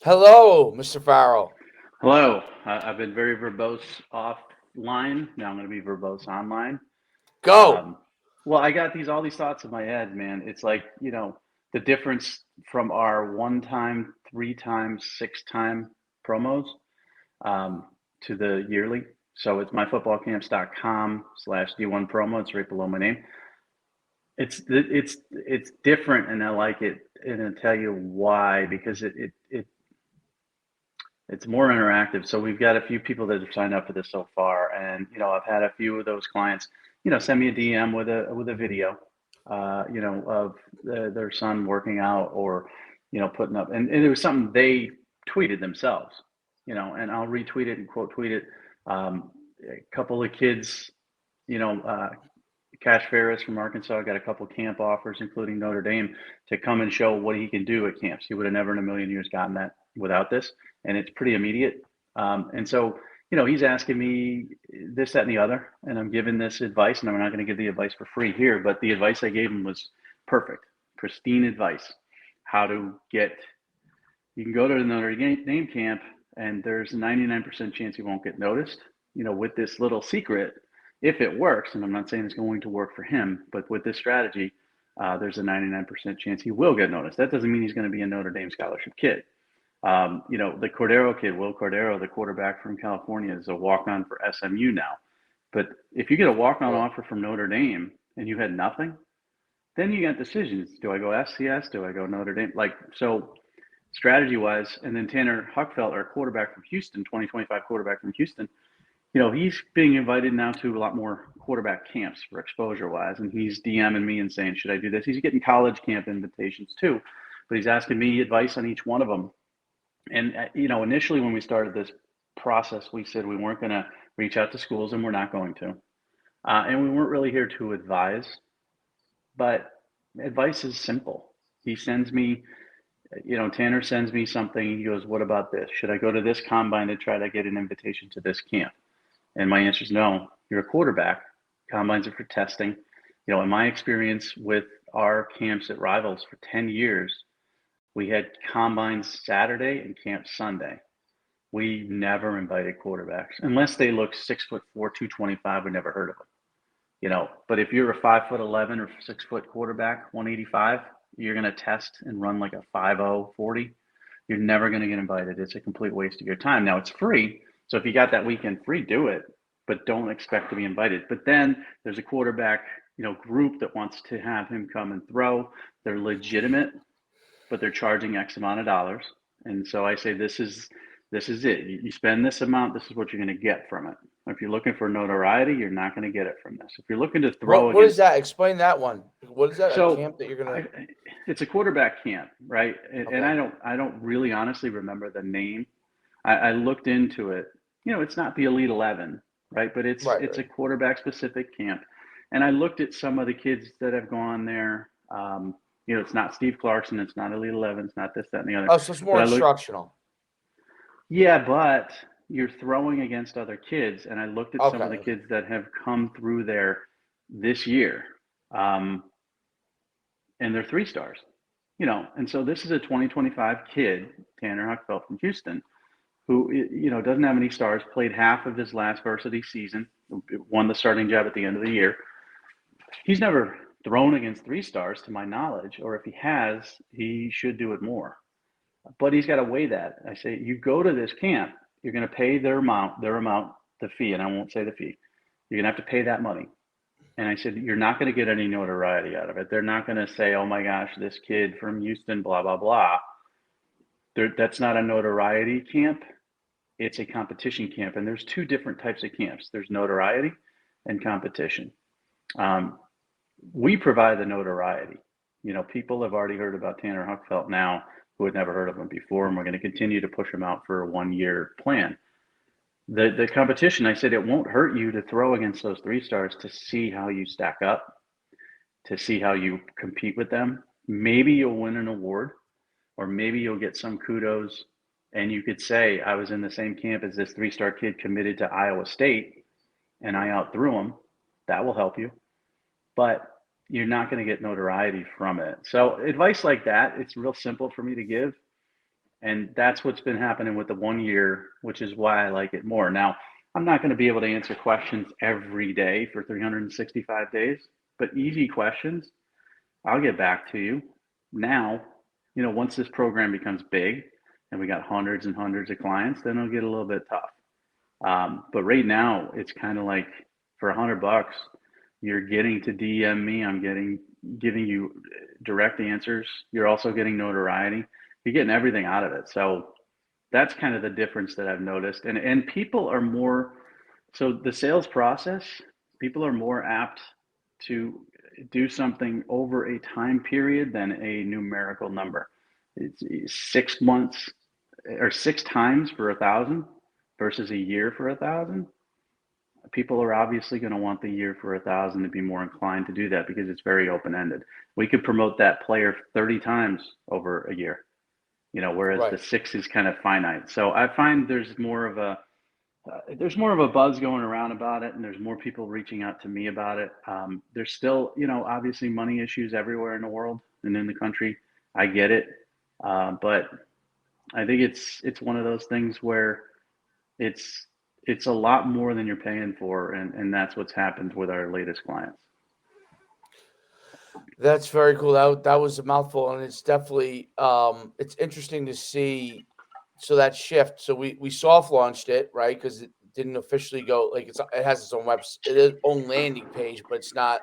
Hello, Mr. Farrell. Hello. I've been very verbose offline. Now I'm going to be verbose online. Go. Um, well, I got all these thoughts in my head, man. It's like, the difference from our one time, three times, six time promos um, to the yearly. So it's myfootballcamps.com/D1 promo. It's right below my name. It's different, and I like it, and I'll tell you why, because it's more interactive. So we've got a few people that have signed up for this so far, and I've had a few of those clients, send me a DM with a video, of their son working out or, putting up, and it was something they tweeted themselves, and I'll retweet it and quote tweet it. A couple of kids, you know, uh, Cash Ferris from Arkansas got a couple camp offers, including Notre Dame, to come and show what he can do at camps. He would have never in a million years gotten that without this, and it's pretty immediate. And so, he's asking me this, that, and the other, and I'm giving this advice, and I'm not going to give the advice for free here, but the advice I gave him was perfect, pristine advice. How to get, you can go to the Notre Dame camp, and there's a 99% chance you won't get noticed, with this little secret if it works, and I'm not saying it's going to work for him, but with this strategy, there's a 99% chance he will get noticed. That doesn't mean he's going to be a Notre Dame scholarship kid. The Cordero kid, Will Cordero, the quarterback from California, is a walk-on for SMU now. But if you get a walk-on Cool. offer from Notre Dame and you had nothing, then you got decisions. Do I go FCS? Do I go Notre Dame? Like, so strategy-wise, and then Tanner Huckfeld, our quarterback from Houston, 2025 quarterback from Houston, he's being invited now to a lot more quarterback camps for exposure wise. And he's DMing me and saying, should I do this? He's getting college camp invitations too, but he's asking me advice on each one of them. And, initially when we started this process, we said we weren't going to reach out to schools, and we're not going to. And we weren't really here to advise, but advice is simple. He sends me, Tanner sends me something. He goes, what about this? Should I go to this combine to try to get an invitation to this camp? And my answer is no. You're a quarterback. Combines are for testing. In my experience with our camps at Rivals for 10 years, we had combines Saturday and camp Sunday. We never invited quarterbacks unless they look 6'4", 225. We never heard of them. But if you're a 5'11" or 6 foot quarterback, 185, you're going to test and run like a 5'0", 40. You're never going to get invited. It's a complete waste of your time. Now it's free. So if you got that weekend free, do it, but don't expect to be invited. But then there's a quarterback, group that wants to have him come and throw. They're legitimate, but they're charging X amount of dollars. And so I say, this is it. You spend this amount, this is what you're going to get from it. If you're looking for notoriety, you're not going to get it from this. If you're looking to throw What is against, that? Explain that one. What is that? A so camp that you're gonna? I, it's a quarterback camp, right? And Okay. I don't really honestly remember the name. I looked into it. It's not the Elite 11, right? But it's Right. it's Right. a quarterback specific camp. And I looked at some of the kids that have gone there. It's not Steve Clarkson, it's not Elite 11, it's not this, that, and the other. Oh, so it's more But I looked, instructional. yeah, but you're throwing against other kids, and I looked at some Okay. of the Okay. kids that have come through there this year, um, and they're 3 stars. And so this is a 2025 kid, Tanner Huckfeld from Houston, who doesn't have any stars, played half of his last varsity season, won the starting job at the end of the year. He's never thrown against 3 stars to my knowledge, or if he has, he should do it more. But he's got to weigh that. I say, you go to this camp, you're going to pay their amount, the fee, and I won't say the fee. You're going to have to pay that money. And I said, you're not going to get any notoriety out of it. They're not going to say, oh my gosh, this kid from Houston, blah, blah, blah. That's not a notoriety camp. It's a competition camp. And there's two different types of camps. There's notoriety and competition. Um, we provide the notoriety. People have already heard about Tanner Huckfelt now who had never heard of him before, and we're going to continue to push him out for a 1 year plan. The competition, I said, it won't hurt you to throw against those 3 stars to see how you stack up, to see how you compete with them. Maybe you'll win an award, or maybe you'll get some kudos, and you could say, I was in the same camp as this 3 star kid committed to Iowa State, and I outthrew him. That will help you, but you're not going to get notoriety from it. So advice like that, it's real simple for me to give. And that's what's been happening with the 1 year, which is why I like it more. Now, I'm not going to be able to answer questions every day for 365 days, but easy questions, I'll get back to you. Now, once this program becomes big and we got hundreds and hundreds of clients, then it'll get a little bit tough. But right now, it's kind of like for $100, you're getting to DM me. I'm giving you direct answers. You're also getting notoriety. You're getting everything out of it. So that's kind of the difference that I've noticed. And people are more, so the sales process, people are more apt to do something over a time period than a numerical number. It's 6 months or 6 times for 1,000 versus a year for 1,000. People are obviously going to want the year for 1,000 to be more inclined to do that because it's very open-ended. We could promote that player 30 times over a year, whereas Right. the 6 is kind of finite. So I find there's more of a buzz going around about it, and there's more people reaching out to me about it. There's still, obviously money issues everywhere in the world and in the country. I get it, but I think it's one of those things where it's a lot more than you're paying for, and that's what's happened with our latest clients. That's very cool. That was a mouthful, and it's definitely it's interesting to see. So that shift. So we soft launched it, right? Because it didn't officially go like it has its own its own landing page, but it's not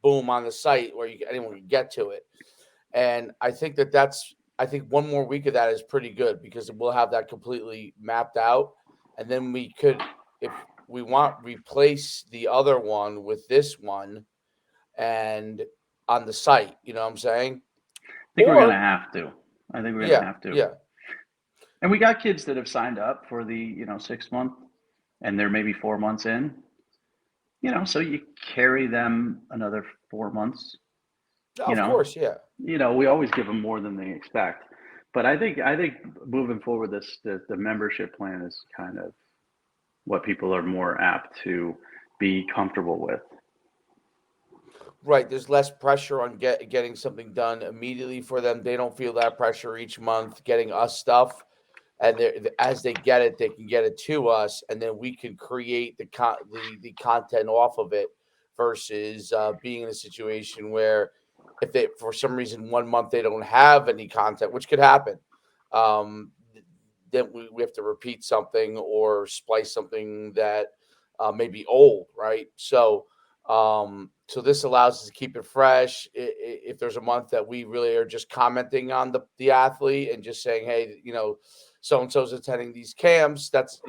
boom on the site where anyone can get to it. And I think I think one more week of that is pretty good because we'll have that completely mapped out, and then we could, if we want, replace the other one with this one and on the site. You know what I'm saying? I think we're gonna Or have to. I think we're gonna yeah, have to. yeah. And we got kids that have signed up for the 6 month, and they're maybe 4 months in. So you carry them another 4 months. No, You of know, course, yeah. we always give them more than they expect. But I think moving forward, the membership plan is kind of what people are more apt to be comfortable with. Right. There's less pressure on getting something done immediately for them. They don't feel that pressure each month getting us stuff. And as they get it, they can get it to us, and then we can create the content off of it versus being in a situation where if they for some reason 1 month they don't have any content, which could happen, um, then we have to repeat something or splice something that may be old, right? So this allows us to keep it fresh. If there's a month that we really are just commenting on the athlete and just saying, hey, so and so's attending these camps. That's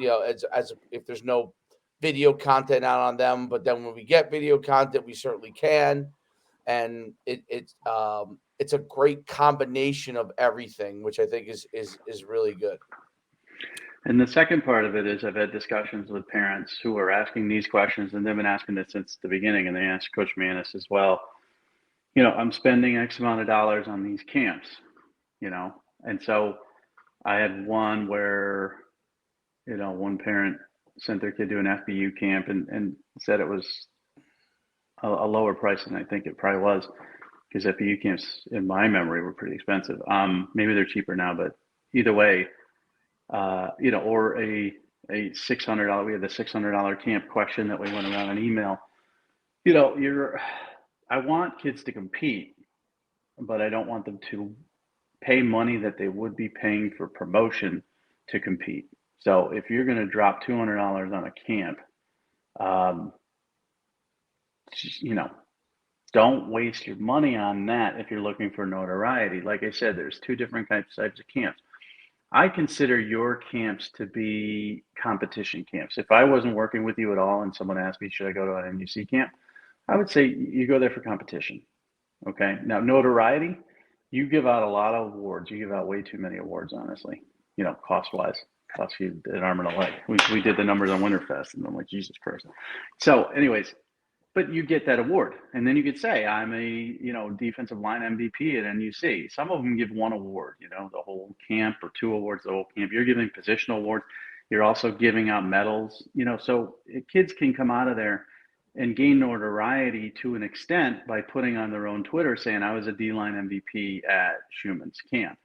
as if there's no video content out on them, but then when we get video content, we certainly can, and it's a great combination of everything, which I think is really good. And the second part of it is I've had discussions with parents who are asking these questions, and they've been asking this since the beginning, and they asked Coach Manis as well. I'm spending X amount of dollars on these camps, and so I had one where, one parent sent their kid to an FBU camp and said it was a lower price than I think it probably was, because FBU camps, in my memory, were pretty expensive. Maybe they're cheaper now, but either way, or a $600. We had the $600 camp question that we went around an email. I want kids to compete, but I don't want them to pay money that they would be paying for promotion to compete. So if you're going to drop $200 on a camp, um, don't waste your money on that if you're looking for notoriety. Like I said, there's two different types of camps. I consider your camps to be competition camps. If I wasn't working with you at all and someone asked me, should I go to an MUC camp? I would say you go there for competition. Okay. Now, notoriety, you give out a lot of awards. You give out way too many awards, honestly, cost wise. Cost you an arm and a leg. We did the numbers on Winterfest, and I'm like, Jesus Christ. So, anyways, but you get that award, and then you could say, I'm a defensive line MVP at NUC. Some of them give one award, the whole camp, or two awards the whole camp. You're giving positional awards. You're also giving out medals, so kids can come out of there and gain notoriety to an extent by putting on their own Twitter saying, I was a D-line MVP at Schuman's camp.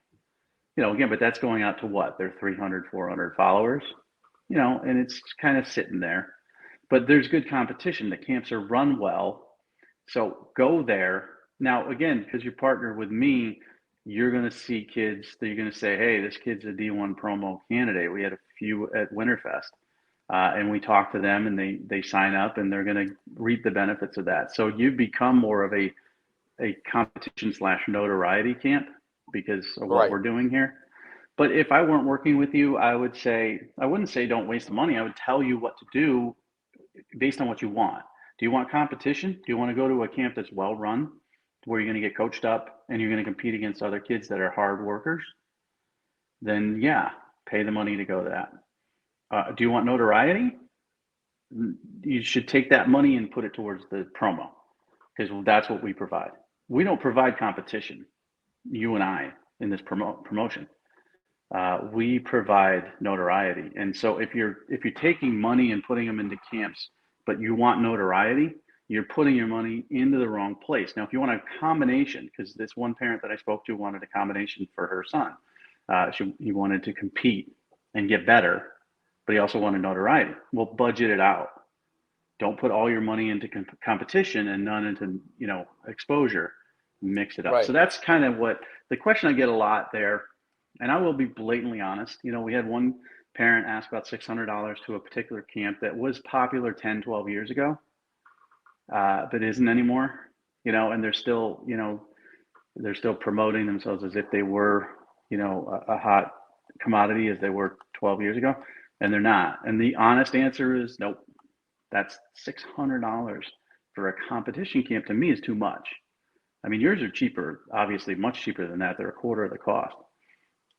again, but that's going out to what? Their 300, 400 followers, and it's kind of sitting there. But there's good competition. The camps are run well. So go there. Now, again, because you partner with me, you're going to see kids that you're going to say, hey, this kid's a D1 promo candidate. We had a few at Winterfest. And we talk to them and they sign up and they're going to reap the benefits of that. So you become more of a competition / notoriety camp because of what Right. we're doing here. But if I weren't working with you, I wouldn't say don't waste the money. I would tell you what to do based on what you want. Do you want competition? Do you want to go to a camp that's well run, where you're going to get coached up and you're going to compete against other kids that are hard workers? Then yeah, pay the money to go to that. Do you want notoriety? You should take that money and put it towards the promo, because that's what we provide. We don't provide competition, you and I, in this promotion. We provide notoriety. And so if you're taking money and putting them into camps, but you want notoriety, you're putting your money into the wrong place. Now, if you want a combination, because this one parent that I spoke to wanted a combination for her son. He wanted to compete and get better, but he also wanted notoriety. Well, budget it out. Don't put all your money into competition and none into, exposure. Mix it up. Right. So that's kind of what the question I get a lot there. And I will be blatantly honest. We had one parent ask about $600 to a particular camp that was popular 10, 12 years ago, but isn't anymore, and they're still promoting themselves as if they were, a hot commodity as they were 12 years ago, and they're not. And the honest answer is nope. That's $600 for a competition camp to me is too much. I mean, yours are cheaper, obviously much cheaper than that. They're a quarter of the cost.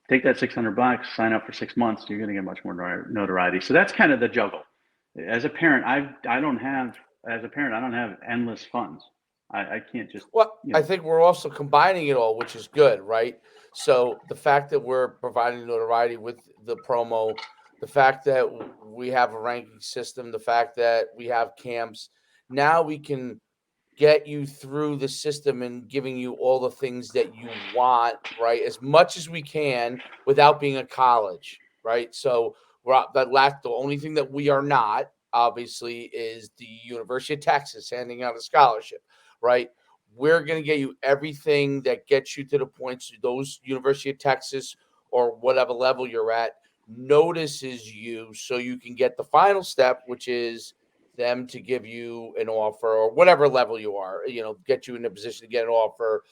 Take that $600, sign up for 6 months, you're going to get much more notoriety. So that's kind of the juggle. As a parent, I don't have endless funds. I can't just. Well, I think we're also combining it all, which is good, right? So the fact that we're providing notoriety with the promo, the fact that we have a ranking system, the fact that we have camps, now we can get you through the system and giving you all the things that you want, right? As much as we can without being a college, right? So the only thing that we are not, obviously, is the University of Texas handing out a scholarship, right? We're going to get you everything that gets you to the points those University of Texas or whatever level you're at notices you, so you can get the final step, which is them to give you an offer or whatever level you are, get you in a position to get an offer.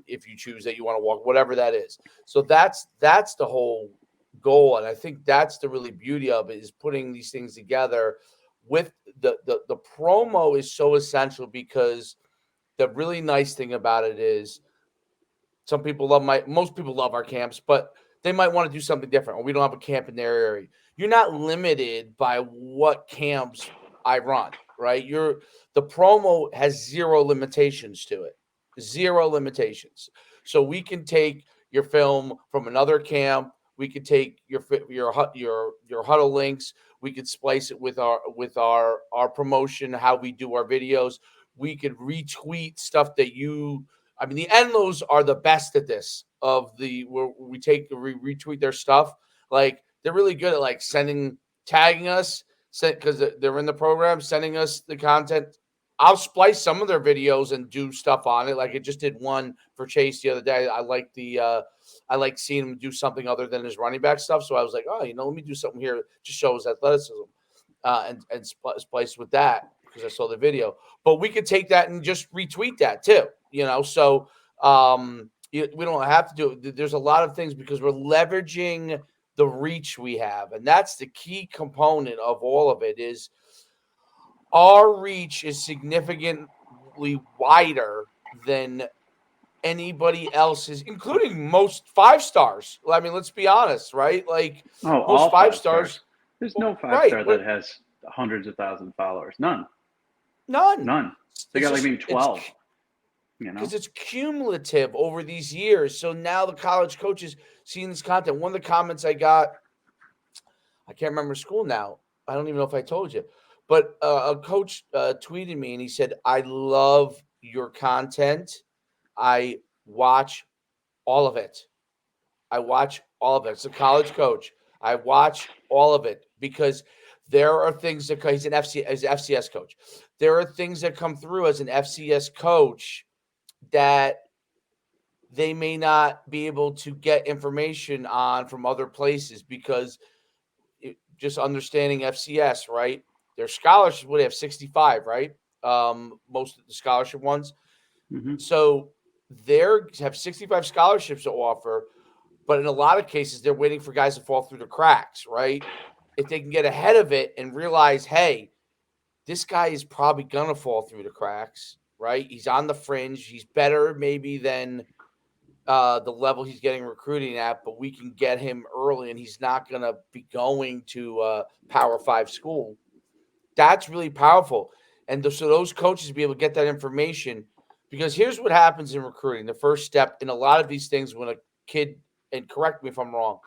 If you choose that you want to walk, whatever that is. So that's the whole goal. And I think that's the really beauty of it, is putting these things together with the promo is so essential, because the really nice thing about it is most people love our camps, but they might want to do something different, or we don't have a camp in their area. You're not limited by what camps I run, right? The promo has zero limitations to it. Zero limitations. So we can take your film from another camp. We could take your huddle links. We could splice it with our promotion, how we do our videos. We could retweet stuff that the Enlos are the best at this. Where we retweet their stuff. Like, they're really good at tagging us, because they're in the program, sending us the content. I'll splice some of their videos and do stuff on it. Like, I just did one for Chase the other day. I like seeing him do something other than his running back stuff. So I was like, oh, let me do something here to show his athleticism, and splice with that, because I saw the video. But we could take that and just retweet that too. So we don't have to do it. There's a lot of things, because we're leveraging the reach we have, and that's the key component of all of it. Is our reach is significantly wider than anybody else's, including most 5-stars. I mean, let's be honest, right? Like, most all 5-stars. There's no 5-star Right. that has hundreds of thousands of followers. None. They got maybe 12. Because it's cumulative over these years. So now the college coaches seeing this content. One of the comments I got, I can't remember school now. I don't even know if I told you, but a coach tweeted me and he said, "I love your content. I watch all of it." I watch all of it. It's a college coach. I watch all of it because there are things that he's as an FCS coach. There are things that come through as an FCS coach that they may not be able to get information on from other places because just understanding FCS, right? Their scholarships would have 65, right? Most of the scholarship ones. Mm-hmm. So they have 65 scholarships to offer, but in a lot of cases, they're waiting for guys to fall through the cracks, right? If they can get ahead of it and realize, hey, this guy is probably going to fall through the cracks, right? He's on the fringe. He's better maybe than the level he's getting recruiting at, but we can get him early and he's not going to be going to Power Five school. That's really powerful. And so those coaches be able to get that information because here's what happens in recruiting. The first step in a lot of these things when a kid, and correct me if I'm wrong,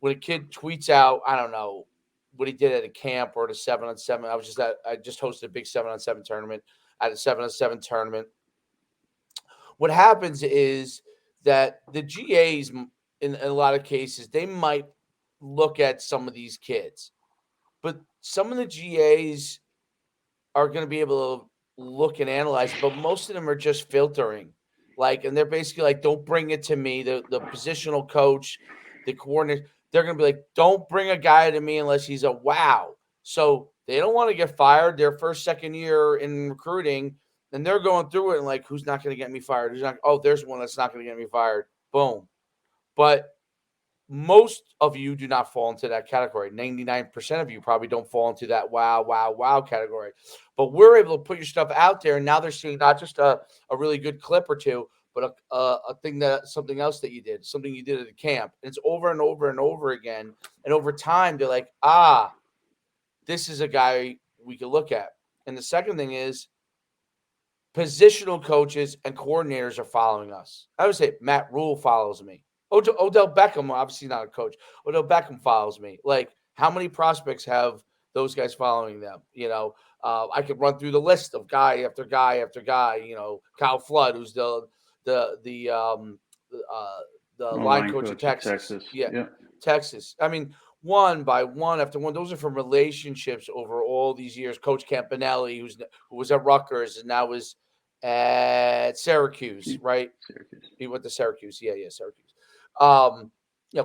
when a kid tweets out, I don't know, what he did at a camp or at a 7-on-7. I just hosted a big 7-on-7 tournament at a 7-on-7 tournament. What happens is that the GAs in a lot of cases, they might look at some of these kids, but some of the GAs are going to be able to look and analyze, but most of them are just filtering. Like, and they're basically like, don't bring it to me. The positional coach, the coordinator, they're going to be like, don't bring a guy to me unless he's a wow. So they don't want to get fired their first, second year in recruiting. And they're going through it and like, who's not going to get me fired? Who's not? Oh, there's one that's not going to get me fired. Boom. But most of you do not fall into that category. 99% of you probably don't fall into that wow, wow, wow category. But we're able to put your stuff out there, and now they're seeing not just a really good clip or two, but a thing that something else that you did, something you did at a camp. And it's over and over and over again. And over time, they're like, this is a guy we could look at. And the second thing is positional coaches and coordinators are following us. I would say Matt Rule follows me. Odell Beckham, obviously not a coach. Odell Beckham follows me. Like, how many prospects have those guys following them? I could run through the list of guy after guy after guy. Kyle Flood, who's the the um uh, the Oh, line line coach of coach at Texas. Texas. Yeah, Yeah. Texas. I mean, one by one after one. Those are from relationships over all these years. Coach Campanelli, who was at Rutgers and now is at Syracuse, right? Syracuse. He went to Syracuse. Yeah, Syracuse. Um,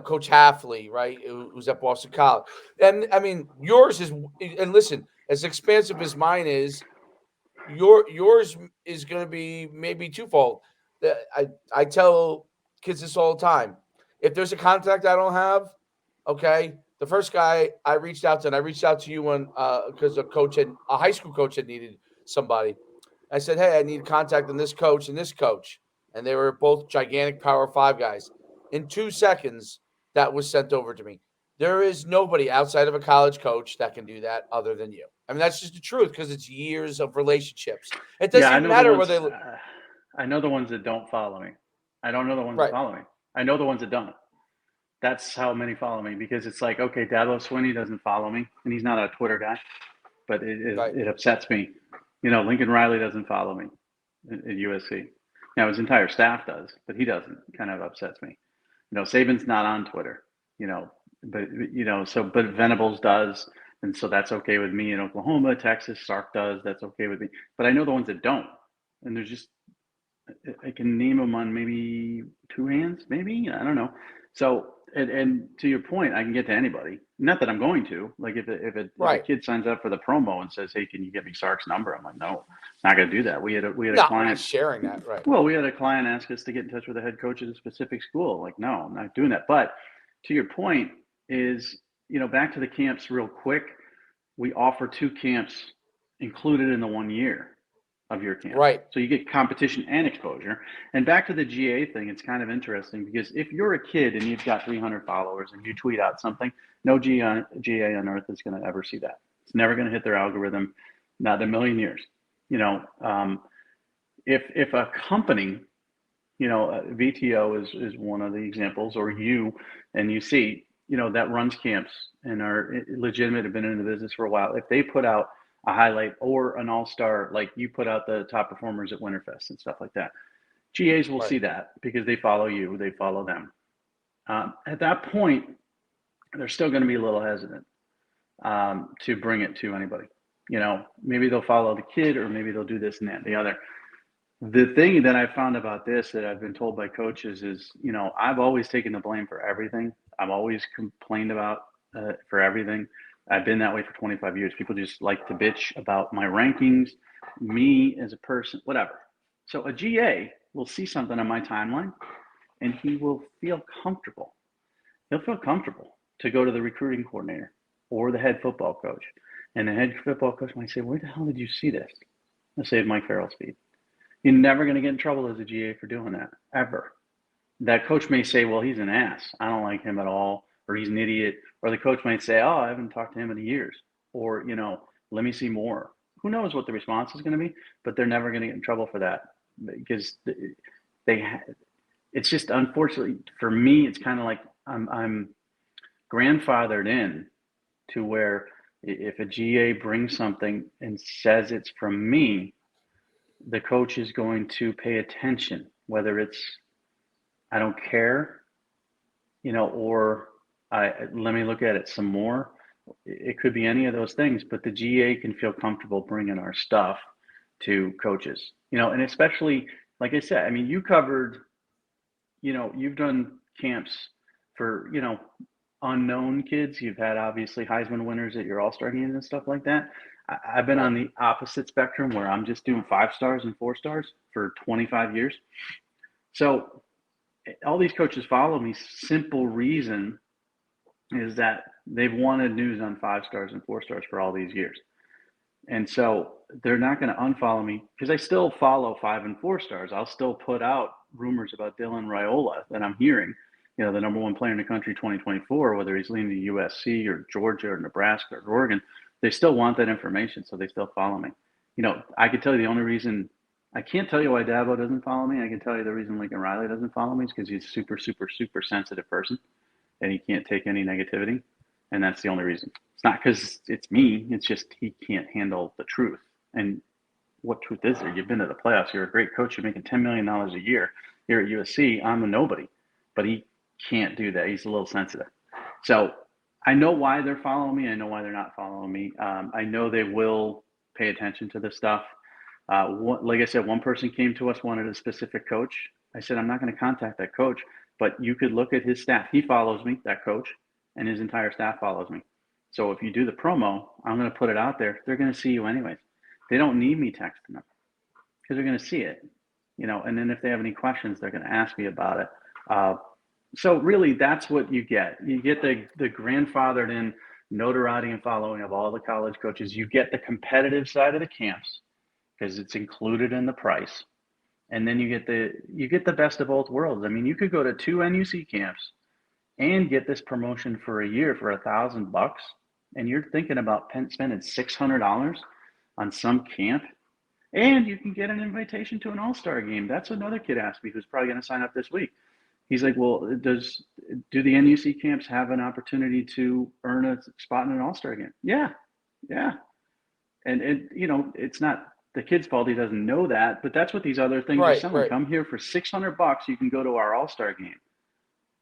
Coach Halfley, right? Who's at Boston College. And I mean, yours is, and listen, as expansive as mine is, yours is going to be maybe twofold. I tell kids this all the time. If there's a contact I don't have, okay, the first guy I reached out to, and I reached out to you when because a high school coach had needed somebody. I said, hey, I need contact on this coach and this coach, and they were both gigantic Power Five guys. In 2 seconds, that was sent over to me. There is nobody outside of a college coach that can do that other than you. I mean, that's just the truth because it's years of relationships. It Yeah, doesn't I even know the matter ones. whether they I know the ones that don't follow me. I don't know the ones that right, follow me. I know the ones that don't. That's how many follow me because it's like, okay, Dabo Swinney doesn't follow me, and he's not a Twitter guy, but right, it upsets me. Lincoln Riley doesn't follow me at USC. Now his entire staff does, but he doesn't. Kind of upsets me. Saban's not on Twitter. You know, but Venables does, and so that's okay with me in Oklahoma. Texas, Sark does. That's okay with me. But I know the ones that don't, and there's just I can name them on maybe two hands, maybe I don't know. So and to your point, I can get to anybody. Not that I'm going to. Like if a right. kid signs up for the promo and says, "Hey, can you get me Sark's number?" I'm like, "No, not going to do that." We had a No, we're not client. sharing that, right? Well, we had a client ask us to get in touch with the head coach at a specific school. Like, no, I'm not doing that. But to your point is, back to the camps real quick. We offer two camps included in the 1 year of your camp. Right. So you get competition and exposure. And back to the GA thing, it's kind of interesting because if you're a kid and you've got 300 followers and you tweet out something, no GA on earth is going to ever see that. It's never going to hit their algorithm, not in a million years. If a company, VTO is one of the examples, or and you see, that runs camps and are legitimate, have been in the business for a while. If they put out a highlight or an all-star, like you put out the top performers at Winterfest and stuff like that, GAs will Right. see that because they follow you, they follow them. At that point, they're still going to be a little hesitant to bring it to anybody. Maybe they'll follow the kid, or maybe they'll do this and that and the other. The thing that I found about this that I've been told by coaches is, I've always taken the blame for everything. I've always complained about for everything. I've been that way for 25 years. People just like to bitch about my rankings, me as a person, whatever. So a GA will see something on my timeline and he will feel comfortable. He'll feel comfortable to go to the recruiting coordinator or the head football coach. And the head football coach might say, where the hell did you see this? I'll say Mike Farrell's feed. You're never going to get in trouble as a GA for doing that, ever. That coach may say, well, he's an ass. I don't like him at all, or he's an idiot. Or the coach might say, oh, I haven't talked to him in years. Or, let me see more. Who knows what the response is going to be, but they're never going to get in trouble for that because it's just, unfortunately, for me, it's kind of like I'm grandfathered in to where if a GA brings something and says it's from me, the coach is going to pay attention, whether it's I don't care, or let me look at it some more. It could be any of those things, but the GA can feel comfortable bringing our stuff to coaches, and especially, like I said, I mean, you covered, you've done camps for, unknown kids. You've had obviously Heisman winners at your All-Star games and stuff like that. I've been on the opposite spectrum where I'm just doing 5 stars and 4 stars for 25 years. So all these coaches follow me. Simple reason is that they've wanted news on 5 stars and 4 stars for all these years. And so they're not going to unfollow me because I still follow 5 and 4 stars. I'll still put out rumors about Dylan Raiola that I'm hearing, the #1 player in the country 2024, whether he's leaving to USC or Georgia or Nebraska or Oregon. They still want that information, so they still follow me. I could tell you the only reason I can't tell you why Dabo doesn't follow me. I can tell you the reason Lincoln Riley doesn't follow me is because he's a super, super, super sensitive person and he can't take any negativity. And that's the only reason. It's not because it's me. It's just he can't handle the truth. And what truth is there? You've been to the playoffs. You're a great coach. You're making $10 million a year here at USC. I'm a nobody. But he can't do that. He's a little sensitive. So I know why they're following me. I know why they're not following me. I know they will pay attention to this stuff. Like I said, one person came to us, wanted a specific coach. I said, I'm not going to contact that coach, but you could look at his staff. He follows me, that coach, and his entire staff follows me. So if you do the promo, I'm going to put it out there. They're going to see you anyways. They don't need me texting them because they're going to see it, and then if they have any questions, they're going to ask me about it. So really, that's what you get. You get the grandfathered in notoriety and following of all the college coaches. You get the competitive side of the camps because it's included in the price. And then you get the best of both worlds. I mean, you could go to 2 NUC camps and get this promotion for a year for $1,000, and you're thinking about spending $600 on some camp, and you can get an invitation to an all-star game. That's another kid asked me who's probably going to sign up this week. He's like, well, do the NUC camps have an opportunity to earn a spot in an all-star game? Yeah. And it's not the kid's fault he doesn't know that, but that's what these other things are selling. Come here for $600, you can go to our all-star game.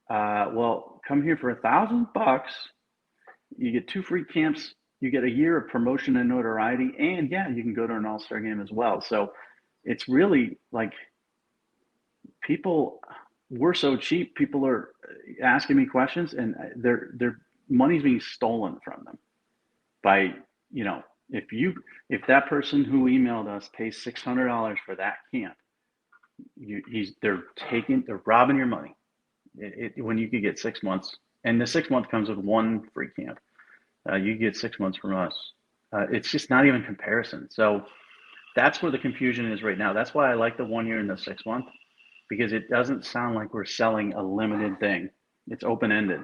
Well, come here for $1,000, you get 2 free camps, you get a year of promotion and notoriety, and you can go to an all-star game as well. So it's really like we're so cheap. People are asking me questions, and their money's being stolen from them by, if that person who emailed us pays $600 for that camp, they're robbing your money. When you could get 6 months, and the 6 month comes with 1 free camp, you get 6 months from us. It's just not even comparison. So that's where the confusion is right now. That's why I like the 1 year and the 6 month, because it doesn't sound like we're selling a limited thing. It's open-ended.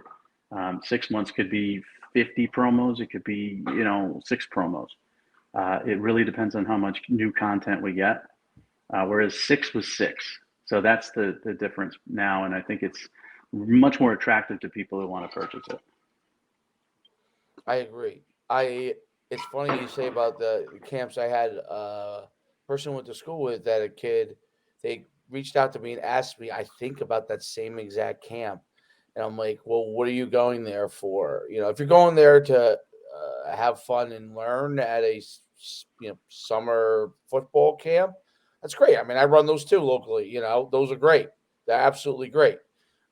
6 months could be 50 promos. It could be, 6 promos. It really depends on how much new content we get. Whereas 6 was 6. So that's the difference now. And I think it's much more attractive to people who want to purchase it. I agree. It's funny you say about the camps. I had a person I went to school with that a kid, they reached out to me and asked me, I think, about that same exact camp. And I'm like, well, what are you going there for? If you're going there to have fun and learn at a summer football camp, that's great. I mean, I run those too locally. Those are great. They're absolutely great.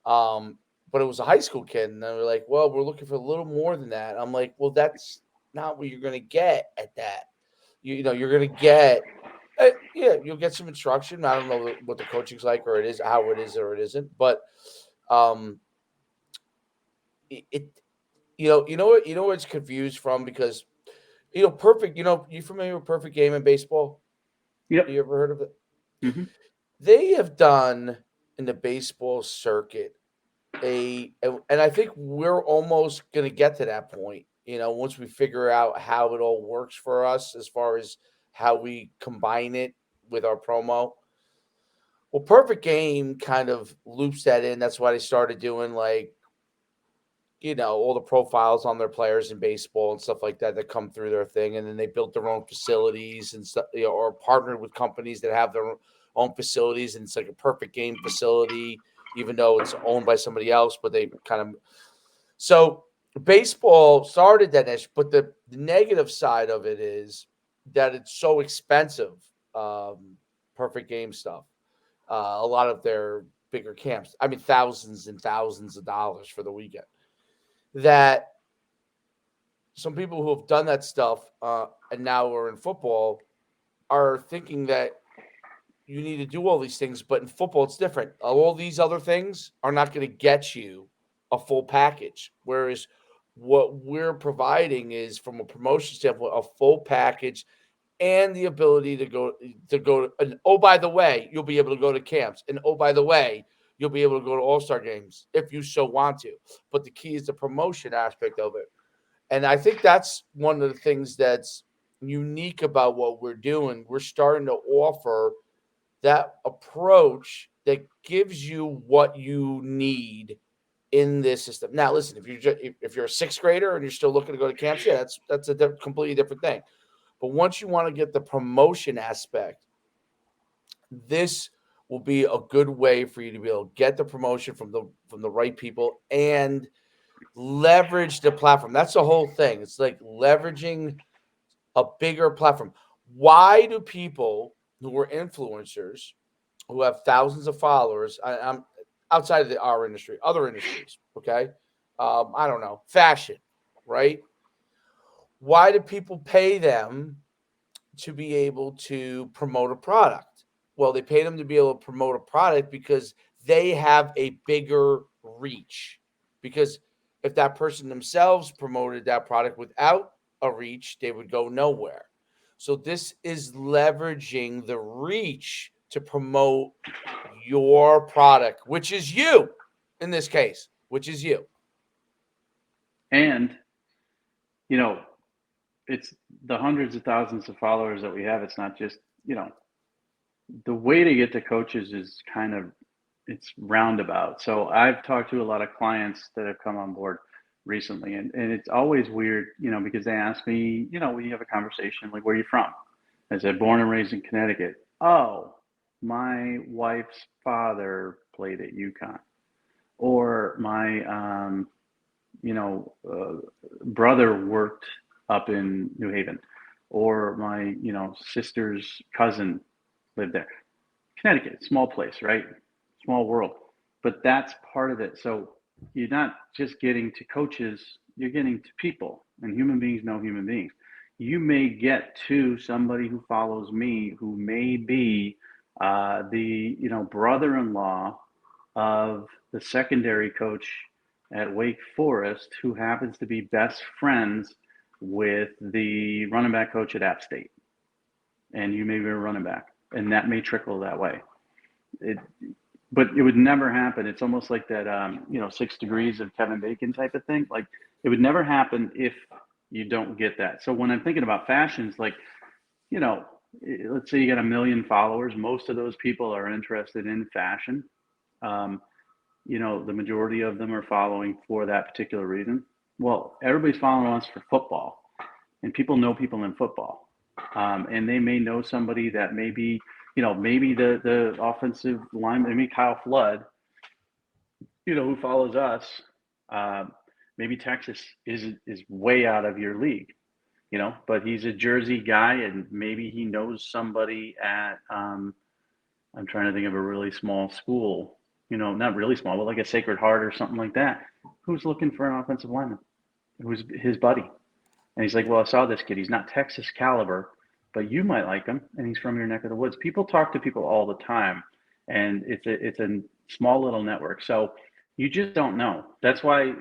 Um, but it was a high school kid, and they were like, "Well, we're looking for a little more than that." I'm like, "Well, that's not what you're going to get at that. You're going to get, yeah, you'll get some instruction. I don't know what the coaching's like, or it is how it is, or it isn't, but um, it what it's confused from because perfect. You familiar with Perfect Game in baseball? Yep. You ever heard of it? Hmm. They have done in the baseball circuit and I think we're almost going to get to that point. Once we figure out how it all works for us as far as how we combine it with our promo. Well, Perfect Game kind of loops that in. That's why they started doing like all the profiles on their players in baseball and stuff like that come through their thing, and then they built their own facilities and stuff, or partnered with companies that have their own facilities, and it's like a Perfect Game facility, even though it's owned by somebody else, but they kind of so baseball started that niche, but the negative side of it is that it's so expensive. Perfect Game stuff, a lot of their bigger camps. I mean, thousands and thousands of dollars for the weekend that some people who have done that stuff and now are in football are thinking that you need to do all these things, but in football it's different. All these other things are not going to get you a full package, whereas what we're providing is, from a promotion standpoint, a full package and the ability to go. And oh, by the way, you'll be able to go to camps, and oh, by the way, you'll be able to go to all-star games if you so want to. But the key is the promotion aspect of it. And I think that's one of the things that's unique about what we're doing. We're starting to offer that approach that gives you what you need in this system. Now, listen, if you're a sixth grader and you're still looking to go to camps, yeah, that's a completely different thing. But once you want to get the promotion aspect, this will be a good way for you to be able to get the promotion from the right people and leverage the platform. That's the whole thing. It's like leveraging a bigger platform. Why do people who are influencers, who have thousands of followers, I'm outside of our industry, other industries, okay? I don't know, fashion, right? Why do people pay them to be able to promote a product? Well, they pay them to be able to promote a product because they have a bigger reach. Because if that person themselves promoted that product without a reach, they would go nowhere. So this is leveraging the reach to promote your product, which is you in this case, which is you. And you know, it's the hundreds of thousands of followers that we have. It's not just, the way to get to coaches is kind of, it's roundabout. So I've talked to a lot of clients that have come on board recently, and it's always weird, because they ask me, when you have a conversation, like, where are you from? I said, born and raised in Connecticut. Oh, my wife's father played at UConn. Or my, you know, uh, brother worked up in New Haven. Or my, sister's cousin lived there. Connecticut, small place, right? Small world. But that's part of it. So you're not just getting to coaches, you're getting to people, and human beings know human beings. You may get to somebody who follows me who may be the brother-in-law of the secondary coach at Wake Forest, who happens to be best friends with the running back coach at App State, and you may be a running back, and that may trickle that way. It, but it would never happen. It's almost like that, 6 degrees of Kevin Bacon type of thing. Like, it would never happen if you don't get that. So when I'm thinking about fashions, like, you know, let's say you got 1 million followers, most of those people are interested in fashion. Um, the majority of them are following for that particular reason. Well, everybody's following us for football, and people know people in football. And they may know somebody that maybe, maybe the offensive line, maybe Kyle Flood who follows us, uh, maybe Texas is way out of your league, but he's a Jersey guy, and maybe he knows somebody at I'm trying to think of a really small school, not really small, but like a Sacred Heart or something like that, who's looking for an offensive lineman, who's his buddy. And he's like, well, I saw this kid. He's not Texas caliber, but you might like him, and he's from your neck of the woods. People talk to people all the time, and it's a small little network. So you just don't know. That's why,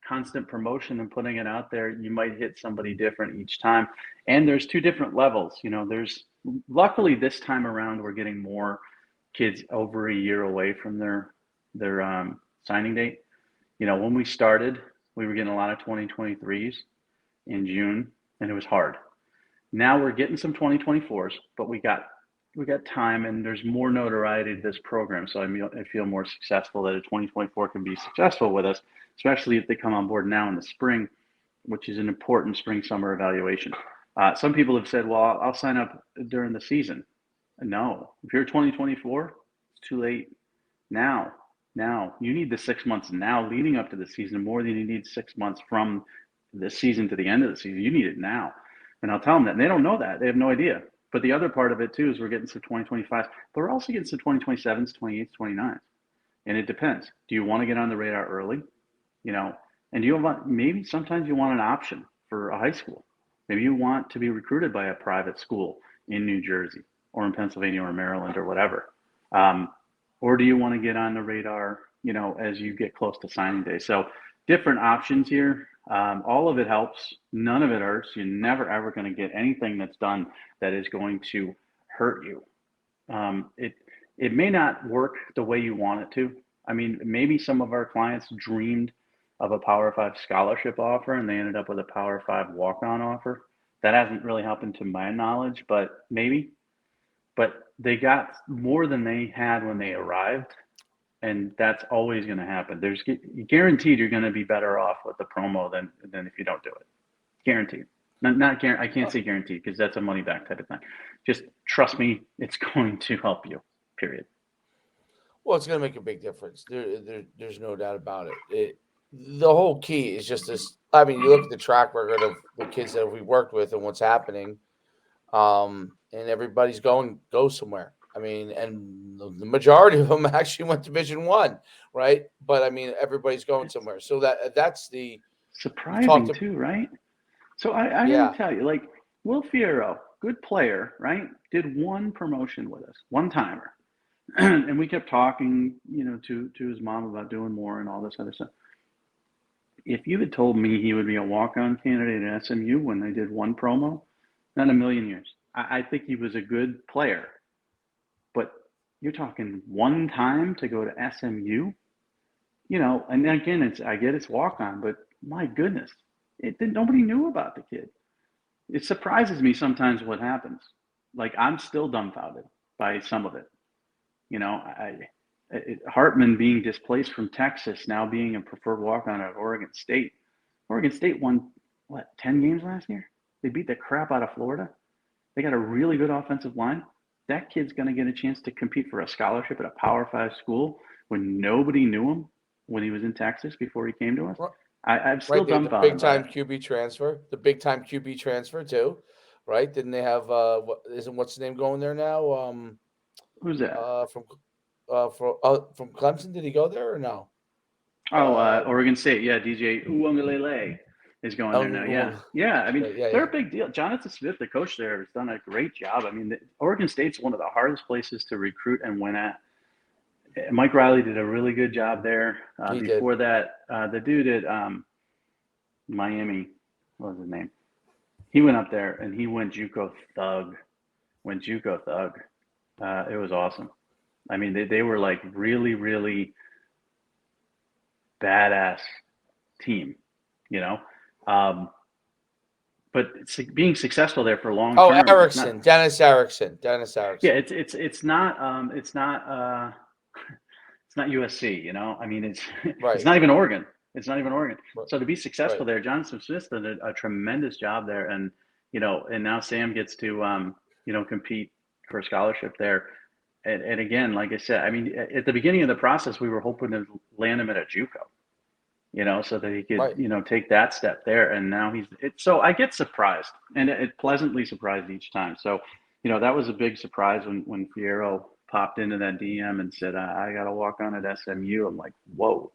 constant promotion and putting it out there, you might hit somebody different each time. And there's two different levels. There's luckily this time around we're getting more kids over a year away from their signing date. When we started, we were getting a lot of 2023s in June, and it was hard. Now we're getting some 2024s, but we got time, and there's more notoriety to this program. So I feel more successful that a 2024 can be successful with us, especially if they come on board now in the spring, which is an important spring-summer evaluation. Some people have said, well, I'll sign up during the season. No, if you're 2024, it's too late. Now, you need the 6 months now leading up to the season more than you need 6 months from the season to the end of the season. You need it now. And I'll tell them that. And they don't know that. They have no idea. But the other part of it, too, is we're getting some 2025, but we're also getting some 2027s, 28s, 29s. And it depends. Do you want to get on the radar early? And do you want, maybe sometimes you want an option for a high school. Maybe you want to be recruited by a private school in New Jersey or in Pennsylvania or Maryland or whatever. Or do you want to get on the radar, as you get close to signing day? So different options here. All of it helps. None of it hurts. You're never, ever going to get anything that's done that is going to hurt you. It may not work the way you want it to. I mean, maybe some of our clients dreamed of a Power 5 scholarship offer, and they ended up with a Power 5 walk-on offer. That hasn't really happened to my knowledge, but maybe. But they got more than they had when they arrived, and that's always going to happen. There's guaranteed you're going to be better off with the promo than if you don't do it. Guaranteed. Not I can't say guaranteed because that's a money back type of thing. Just trust me, it's going to help you. Period. Well, it's going to make a big difference. There's no doubt about it. The whole key is just this. I mean, you look at the track record of the kids that we worked with and what's happening, and everybody's go somewhere. I mean, and the majority of them actually went to Division 1, right? But I mean, everybody's going somewhere. So that's the surprising too, right? So I yeah. gotta tell you, like Will Fierro, good player, right? Did one promotion with us, one timer, and we kept talking, to his mom about doing more and all this other stuff. If you had told me he would be a walk-on candidate at SMU when they did one promo, not in a million years. I think he was a good player, but you're talking one time to go to SMU, and again, I get it's walk-on, but my goodness, nobody knew about the kid. It surprises me sometimes what happens. Like I'm still dumbfounded by some of it. Hartman being displaced from Texas, now being a preferred walk-on at Oregon State. Oregon State won, 10 games last year? They beat the crap out of Florida. They got a really good offensive line. That kid's going to get a chance to compete for a scholarship at a Power 5 school when nobody knew him when he was in Texas before he came to us. I'm still dumbfounded. The big-time QB transfer. The big-time QB transfer, too, right? Didn't they have what's the name going there now? Who's that? From Clemson, did he go there or no? Oregon State, yeah. DJ Uwangalele is going there now. Yeah. I mean, they're a big deal. Jonathan Smith, the coach there, has done a great job. I mean, Oregon State's one of the hardest places to recruit and win at. Mike Riley did a really good job there. Before that, the dude at Miami, what was his name? He went up there and he went JUCO thug. It was awesome. I mean, they were like really, really badass team, but being successful there for a long time. Dennis Erickson. Yeah, it's not USC, I mean, it's right. It's not even Oregon. Right. So to be successful there, Jonathan Smith did a tremendous job there, and and now Sam gets to compete for a scholarship there. And again, like I said, I mean, at the beginning of the process, we were hoping to land him at a JUCO, so that he could, Right. take that step there. And now so I get surprised, and it pleasantly surprised each time. So, that was a big surprise when Fierro popped into that DM and said, I got to walk on at SMU. I'm like, whoa,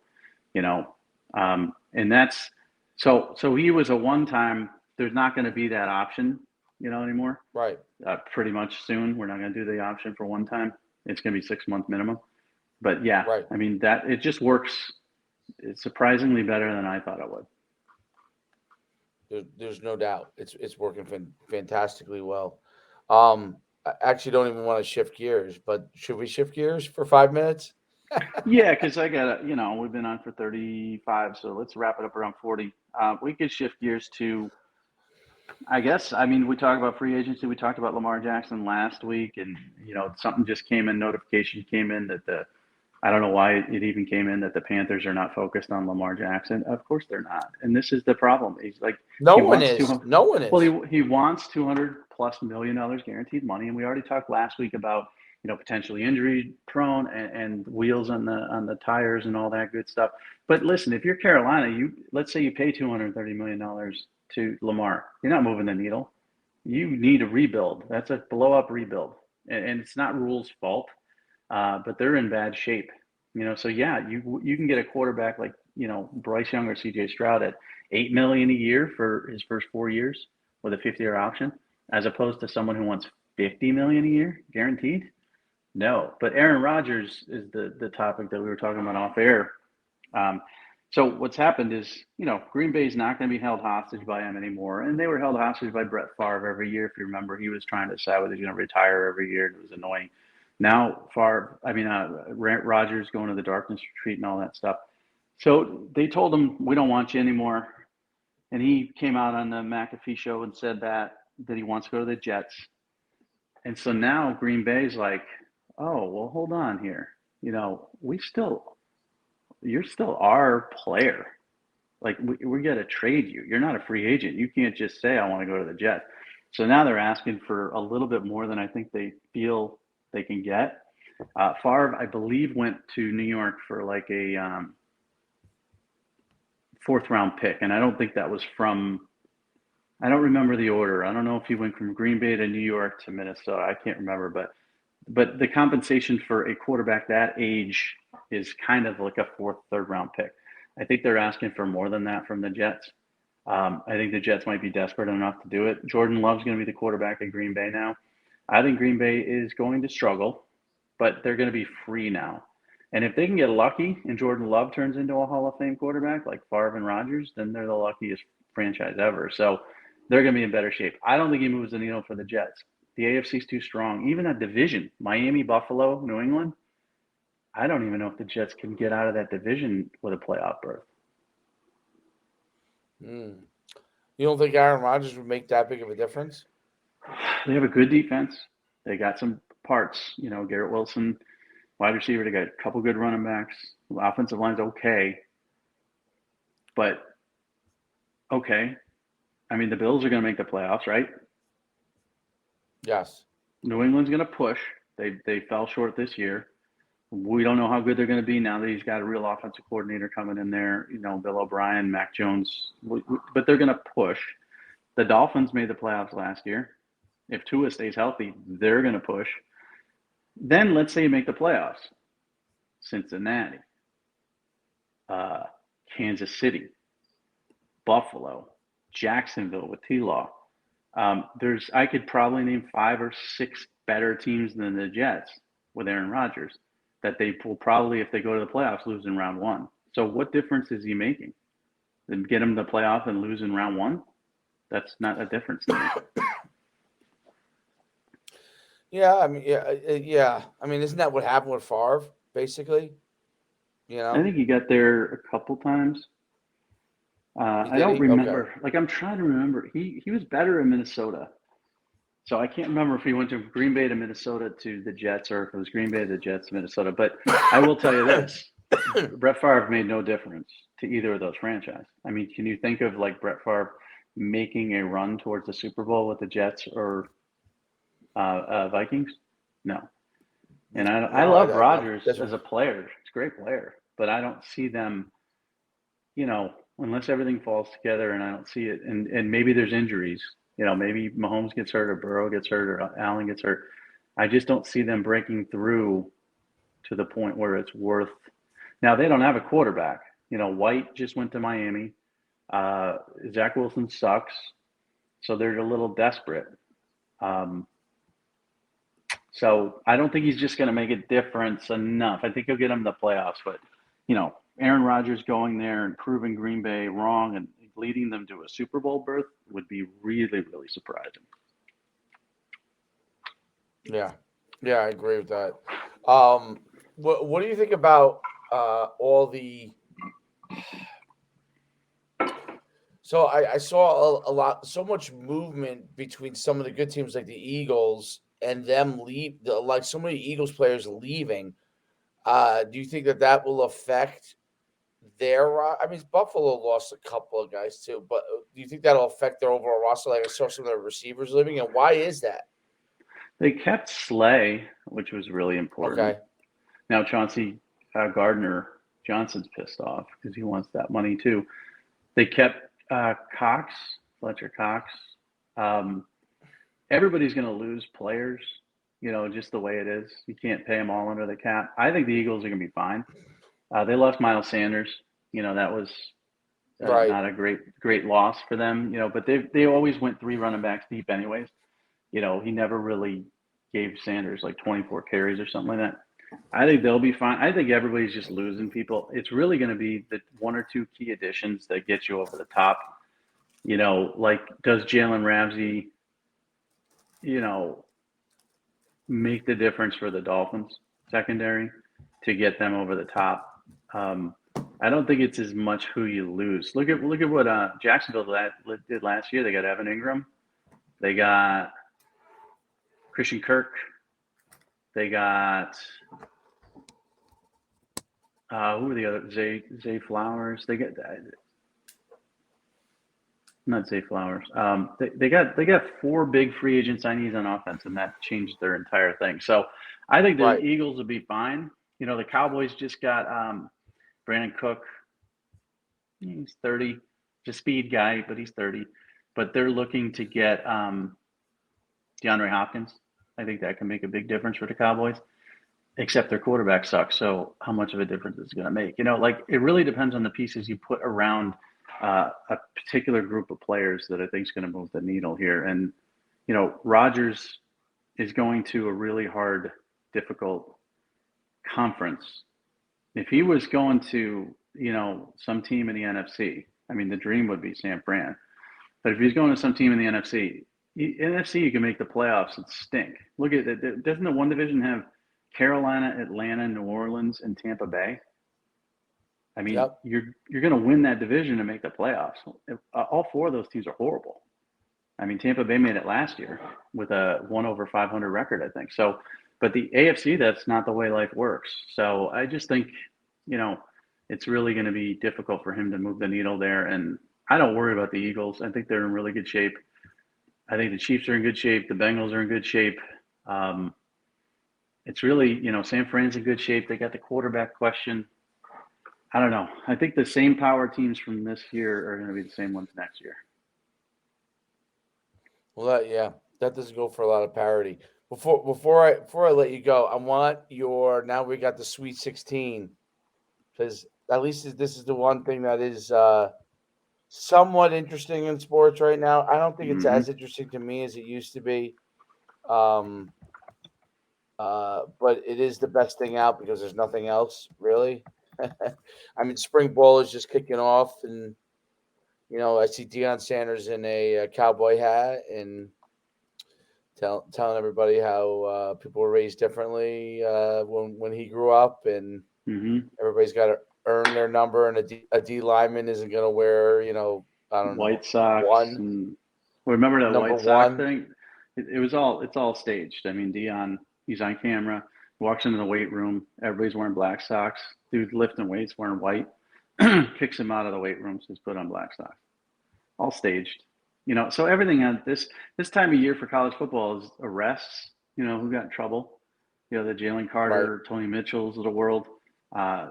you know, and that's, so he was a one-time, there's not going to be that option, anymore. Right. Pretty much soon. We're not going to do the option for one time. It's going to be 6 month minimum. But yeah, Right. I mean, that it just works. It's surprisingly better than I thought it would. There's no doubt it's working fantastically well. I actually don't even want to shift gears, but should we shift gears for 5 minutes? Yeah, because I got we've been on for 35, so let's wrap it up around 40. We could shift gears to, I guess, I mean, we talked about free agency. We talked about Lamar Jackson last week, and, something just came in, notification came in that I don't know why it even came in that the Panthers are not focused on Lamar Jackson. Of course they're not. And this is the problem. He's like, No he one wants is. to, No one well, is. he wants $200+ million guaranteed money. And we already talked last week about, potentially injury prone and wheels on the tires and all that good stuff. But listen, if you're Carolina, let's say you pay $230 million to Lamar, you're not moving the needle. You need a rebuild. That's a blow up rebuild. And it's not Rule's fault. But they're in bad shape, So yeah, you can get a quarterback like Bryce Young or C.J. Stroud at $8 million a year for his first 4 years with a 50-year option, as opposed to someone who wants $50 million a year guaranteed. No, but Aaron Rodgers is the topic that we were talking about off air. So what's happened is, Green Bay is not going to be held hostage by him anymore, and they were held hostage by Brett Favre every year. If you remember, he was trying to decide whether he's going to retire every year, and it was annoying. Now Rodgers going to the darkness retreat and all that stuff. So they told him, we don't want you anymore. And he came out on the McAfee show and said that he wants to go to the Jets. And so now Green Bay's like, oh, well, hold on here. You're still our player. Like, we got to trade you. You're not a free agent. You can't just say, I want to go to the Jets. So now they're asking for a little bit more than I think they feel they can get. Favre, I believe, went to New York for like a fourth round pick. And I don't think that was I don't remember the order. I don't know if he went from Green Bay to New York to Minnesota. I can't remember. But the compensation for a quarterback that age is kind of like a third round pick. I think they're asking for more than that from the Jets. I think the Jets might be desperate enough to do it. Jordan Love's going to be the quarterback at Green Bay now. I think Green Bay is going to struggle, but they're going to be free now. And if they can get lucky and Jordan Love turns into a Hall of Fame quarterback like Favre and Rodgers, then they're the luckiest franchise ever. So they're going to be in better shape. I don't think he moves the needle for the Jets. The AFC is too strong. Even that division, Miami, Buffalo, New England, I don't even know if the Jets can get out of that division with a playoff berth. You don't think Aaron Rodgers would make that big of a difference? They have a good defense. They got some parts. Garrett Wilson, wide receiver. They got a couple good running backs. The offensive line's okay. But, okay. I mean, the Bills are going to make the playoffs, right? Yes. New England's going to push. They fell short this year. We don't know how good they're going to be now that he's got a real offensive coordinator coming in there. Bill O'Brien, Mac Jones. But they're going to push. The Dolphins made the playoffs last year. If Tua stays healthy, they're going to push. Then let's say you make the playoffs. Cincinnati, Kansas City, Buffalo, Jacksonville with T-Law. I could probably name 5 or 6 better teams than the Jets with Aaron Rodgers that they will probably, if they go to the playoffs, lose in round 1. So what difference is he making? Then get him to the playoff and lose in round 1? That's not a difference to me. Yeah, I mean, yeah. I mean, isn't that what happened with Favre, basically? I think he got there a couple times. I don't remember. Okay. Like, I'm trying to remember. He was better in Minnesota. So I can't remember if he went to Green Bay to Minnesota to the Jets or if it was Green Bay to the Jets to Minnesota. But I will tell you this. Brett Favre made no difference to either of those franchises. I mean, can you think of like Brett Favre making a run towards the Super Bowl with the Jets or Vikings? No. And I No, love Rodgers that's as a player. He's a great player, but I don't see them, unless everything falls together, and I don't see it. And maybe there's injuries. Maybe Mahomes gets hurt or Burrow gets hurt or Allen gets hurt. I just don't see them breaking through to the point where it's worth. Now they don't have a quarterback. White just went to Miami. Zach Wilson sucks, so they're a little desperate. Um, so I don't think he's just going to make a difference enough. I think he'll get them the playoffs, but Aaron Rodgers going there and proving Green Bay wrong and leading them to a Super Bowl berth would be really, really surprising. Yeah, I agree with that. What do you think about all the? So I saw a lot, so much movement between some of the good teams like the Eagles and them like so many Eagles players leaving. Do you think that will affect I mean, Buffalo lost a couple of guys too, but do you think that'll affect their overall roster? Like I saw some of their receivers leaving, and why is that? They kept Slay, which was really important. Okay, Now Chauncey Gardner Johnson's pissed off because he wants that money too. They kept Fletcher Cox. Um, Everybody's going to lose players, just the way it is. You can't pay them all under the cap. I think the Eagles are going to be fine. They lost Miles Sanders. That was right. not a great loss for them. But they always went 3 running backs deep, anyways. He never really gave Sanders like 24 carries or something like that. I think they'll be fine. I think everybody's just losing people. It's really going to be the 1 or 2 key additions that get you over the top. Like does Jalen Ramsey, make the difference for the Dolphins secondary to get them over the top? I don't think it's as much who you lose. Look at what Jacksonville did last year. They got Evan Ingram. They got Christian Kirk. They got who are the other? Zay Flowers. They got not Zay Flowers. They got 4 big free agent signees on offense, and that changed their entire thing. So I think the Eagles will be fine. The Cowboys just got Brandon Cook. He's 30, he's a speed guy, but he's 30. But they're looking to get DeAndre Hopkins. I think that can make a big difference for the Cowboys. Except their quarterback sucks. So how much of a difference is it going to make? It really depends on the pieces you put around a particular group of players that I think is going to move the needle here. And, Rodgers is going to a really hard, difficult conference. If he was going to, some team in the NFC, I mean, the dream would be San Fran. But if he's going to some team in the NFC, you can make the playoffs and stink. Look at it. Doesn't the one division have Carolina, Atlanta, New Orleans, and Tampa Bay? I mean, you're going to win that division and make the playoffs. All 4 of those teams are horrible. I mean, Tampa Bay made it last year with a 1 over 500 record, I think. So, but the AFC, that's not the way life works. So I just think, it's really going to be difficult for him to move the needle there. And I don't worry about the Eagles. I think they're in really good shape. I think the Chiefs are in good shape. The Bengals are in good shape. It's really, San Fran's in good shape. They got the quarterback question. I don't know. I think the same power teams from this year are going to be the same ones next year. Well, that doesn't go for a lot of parity. Before I let you go, I want now we got the Sweet 16, because at least this is the one thing that is somewhat interesting in sports right now. I don't think it's as interesting to me as it used to be. But it is the best thing out because there's nothing else really. I mean, spring ball is just kicking off, and I see Deion Sanders in a cowboy hat and telling everybody how people were raised differently when he grew up, and everybody's got to earn their number, and a D lineman isn't going to wear, I don't know, White Sox. Remember that White Sox thing? It's all staged. I mean, Deion, he's on camera, walks into the weight room. Everybody's wearing black socks. Dude lifting weights wearing white. Kicks him out of the weight room, says put on black socks. All staged. So everything on this time of year for college football is arrests, who got in trouble. the Jalen Right. Carter, Tony Mitchells of the world,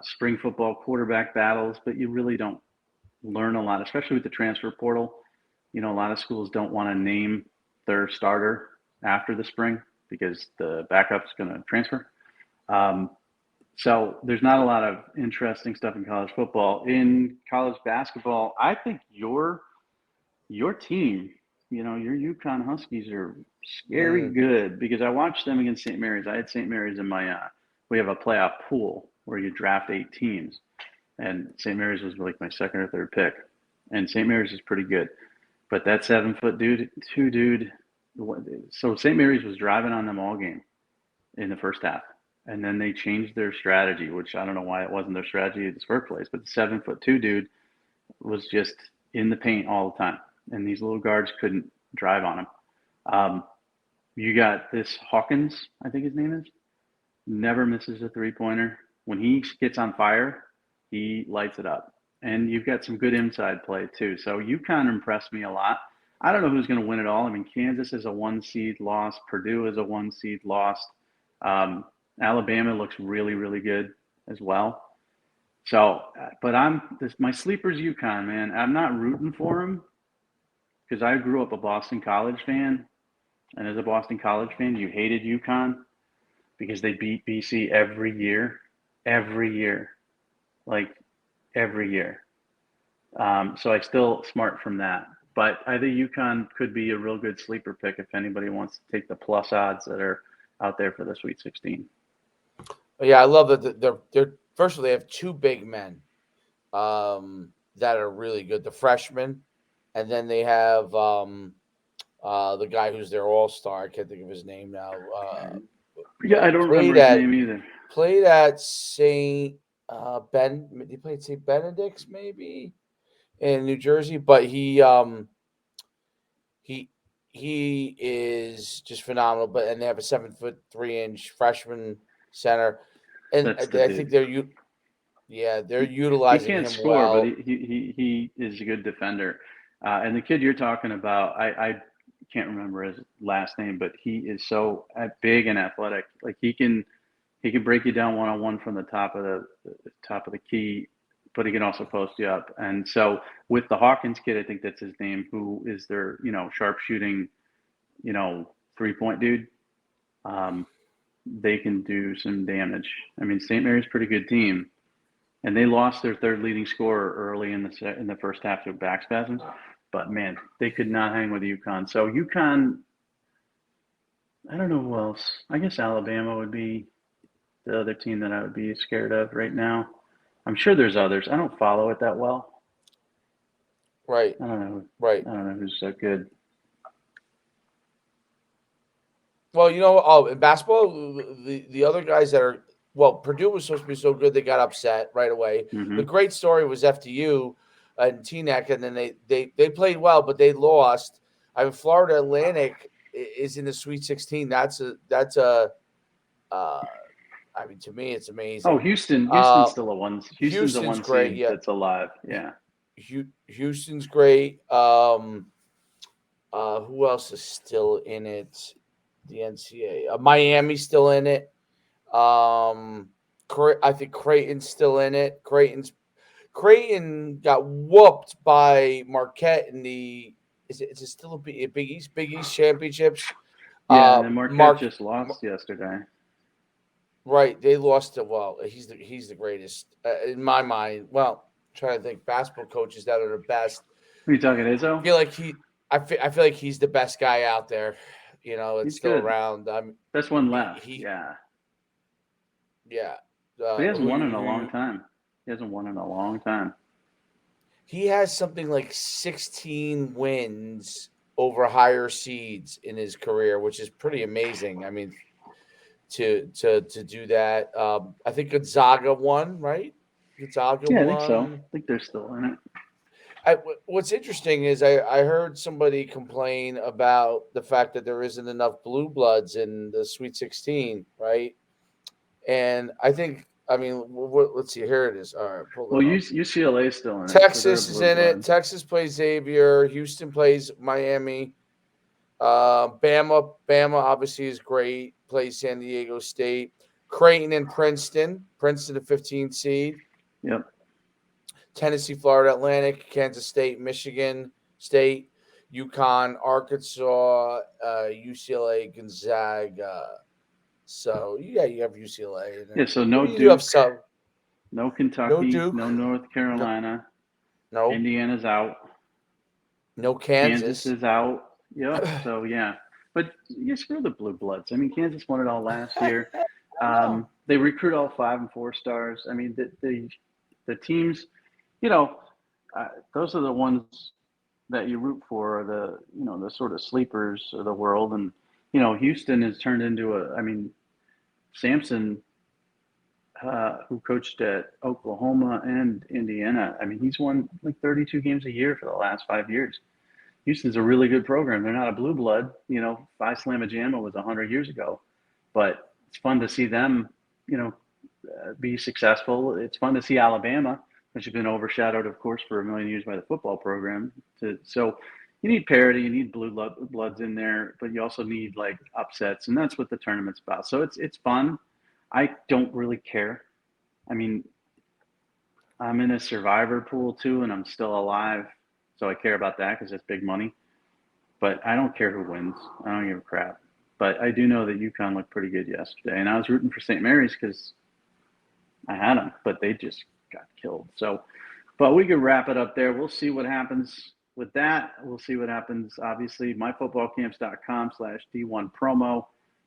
spring football quarterback battles, but you really don't learn a lot, especially with the transfer portal. A lot of schools don't want to name their starter after the spring because the backup's going to transfer. Um, so there's not a lot of interesting stuff in college football. In college basketball, I think your team, your UConn Huskies are scary Mm, good because I watched them against St. Mary's. I had St. Mary's in my we have a playoff pool where you draft 8 teams, and St. Mary's was like my second or third pick, and St. Mary's is pretty good. But that 7-foot dude. So St. Mary's was driving on them all game in the first half, and then they changed their strategy, which I don't know why it wasn't their strategy in the first place. But the 7'2" dude was just in the paint all the time, and these little guards couldn't drive on him. You got this Hawkins, I think his name is, never misses a 3-pointer. When he gets on fire, he lights it up. And you've got some good inside play too. So UConn impressed me a lot. I don't know who's going to win it all. I mean, Kansas is a 1 seed lost. Purdue is a 1 seed lost. Alabama looks really, really good as well. So, but my sleeper's UConn, man. I'm not rooting for him because I grew up a Boston College fan. And as a Boston College fan, you hated UConn because they beat BC every year, like every year. So I still smart from that. But I think UConn could be a real good sleeper pick if anybody wants to take the plus odds that are out there for the Sweet 16. Yeah, I love that they're first of all, they have 2 big men that are really good. The freshmen, and then they have the guy who's their all-star. I can't think of his name now. Yeah, I don't remember Played his at name either. played at Saint He played Saint Benedict's maybe in New Jersey, but he he is just phenomenal. But and they have a 7'3" freshman center, and That's the I think dude. they're He utilizing can't him score, but well. he is a good defender. And the kid you're talking about, I can't remember his last name, but he is so big and athletic. Like he can break you down 1-on-1 from the top of the key, but he can also post you up. And so with the Hawkins kid, I think that's his name, who is their sharpshooting 3-point dude. Um, they can do some damage. I mean, St. Mary's a pretty good team, and they lost their third leading scorer early in the first half to back spasms. But man, they could not hang with UConn. So UConn, I don't know who else. I guess Alabama would be the other team that I would be scared of right now. I'm sure there's others. I don't follow it that well. Right, I don't know. right. I don't know who's so good. Well, in basketball, the other guys that are Purdue was supposed to be so good they got upset right away. The Mm-hmm. great story was FDU and TNEC, and then they played well, but they lost. I mean, Florida Atlantic is in the Sweet 16. Uh, I mean, to me, it's Oh, amazing. Houston. Uh, Houston's still a one. Houston's a Houston's one great. seed Yeah, that's alive. Yeah. Houston's great. Who else is still in it? The NCAA. Miami's still in it. I think Creighton's still in it. Creighton got whooped by Marquette in the. Is it still a Big East championships? Yeah, and then Marquette Mark, just lost yesterday. right? They lost it. Well, he's the greatest in my mind. Well, I'm trying to think basketball coaches that are the best. Who are you talking, I Izzo? feel like I feel like he's the best guy out there. It's He's still good. around. Best one left. He Yeah, yeah. but he hasn't Who won you in a who long you time. He hasn't won in a long time. He has something like 16 wins over higher seeds in his career, which is pretty amazing. I mean, to do that. I think Gonzaga won, right? Gonzaga Yeah, I think so. I won. think they're still in it. What's interesting is I heard somebody complain about the fact that there isn't enough blue bloods in the Sweet 16, right? And I mean, let's see. Here it is. All right, pull Well, it up. UCLA is still in it, so they're a Texas is blue in it. blood. Texas plays Xavier. Houston plays Miami. Bama obviously is great. plays San Diego State. Creighton and Princeton. Princeton, the 15th seed. Yep. Tennessee, Florida Atlantic, Kansas State, Michigan State, UConn, Arkansas, UCLA, Gonzaga. So yeah, you have UCLA, and Yeah. then So well, no you do have Duke, some. no No Kentucky, Duke, no North no, Carolina. no, Indiana's out. no Kansas Kansas. is out. Yep. So yeah, but you screw the blue bloods. I mean, Kansas won it all last year. I know. They recruit all 5 and 4 stars. I mean, the teams, you know, those are the ones that you root for, are the sort of sleepers of the world. And Houston has turned into a. I mean, Sampson, who coached at Oklahoma and Indiana. I mean, he's won like 32 games a year for the last 5 years. Houston's a really good program. They're not a blue blood. Phi Slamma Jamma was 100 years ago, but it's fun to see them, be successful. It's fun to see Alabama, which has been overshadowed, of course, for a million years by the football program. So you need parity, you need blue bloods in there, but you also need like upsets, and that's what the tournament's about. So it's fun. I don't really care. I mean, I'm in a survivor pool too, and I'm still alive, so I care about that because it's big money. But I don't care who wins. I don't give a crap. But I do know that UConn looked pretty good yesterday, and I was rooting for St. Mary's because I had them, but they just got killed. So, but we could wrap it up there. We'll see what happens with that. We'll see what happens. Obviously, myfootballcamps.com/D1 promo.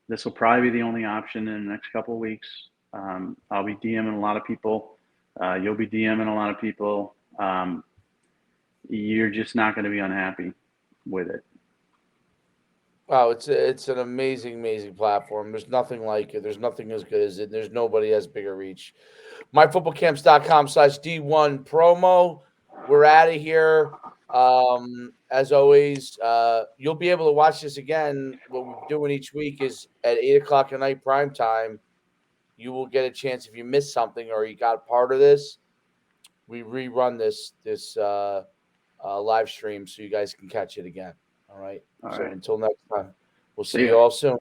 This will probably be the only option in the next couple of weeks. I'll be DMing a lot of people. You'll be DMing a lot of people. You're just not going to be unhappy with it. Wow, it's an amazing, amazing platform. There's nothing like it. There's nothing as good as it. There's nobody has bigger reach. myfootballcamps.com/D1 promo. We're out of here. As always, you'll be able to watch this again. What we're doing each week is at 8 o'clock at night, prime time. You will get a chance if you missed something or you got part of this. We rerun this live stream so you guys can catch it again. All right. All So right. until next time, we'll see See you ya. all soon.